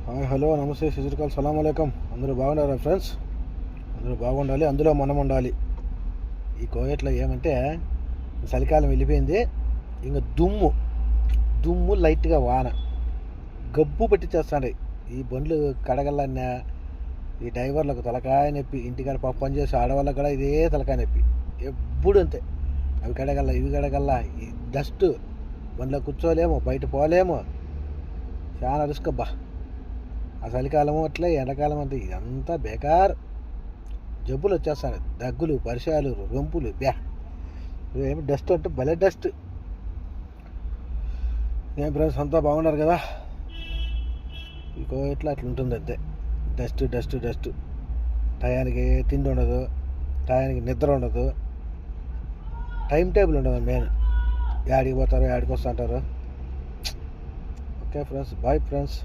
Hi hello నమస్తే సిజుర్కాల్ సలాం అలైకం. అందరూ బాగున్నారా ఫ్రెండ్స్? అందరూ బాగుండాలి, అందులో మనం ఉండాలి. ఈ కోయట్లో ఏమంటే చలికాలం వెళ్ళిపోయింది, ఇంకా దుమ్ము లైట్గా వాన గబ్బు పట్టించేస్తాడు. ఈ బండ్లు కడగలన్నా ఈ డ్రైవర్లకు తలకాయ నొప్పి, ఇంటికాడ పని చేసి ఆడవాళ్ళకి కూడా ఇదే తలకాయ నొప్పి ఎప్పుడు అంతే. అవి కడగల్లా ఇవి కడగల్లా, ఈ డస్ట్ బండ్లో కూర్చోలేము, బయట పోలేము, చాలా రిస్క్ అబ్బా. ఆ చలికాలము అట్లే, ఎండాకాలం అంటే ఇదంతా బేకార్. జబ్బులు వచ్చేస్తాయి, దగ్గులు, పరిచయాలు, రొంపులు, ఏమి డస్ట్ అంటే భలే డస్ట్. ఏం ఫ్రెండ్స్ అంతా బాగున్నారు కదా? ఇంకో ఇట్లా అట్లా ఉంటుంది అంతే. డస్ట్. టయానికి తిండి ఉండదు, టయానికి నిద్ర ఉండదు, టైం టేబుల్ ఉండదు. మెయిన్ యాడికి పోతారో యాడికి వస్తుంటారు. Okay friends, bye friends.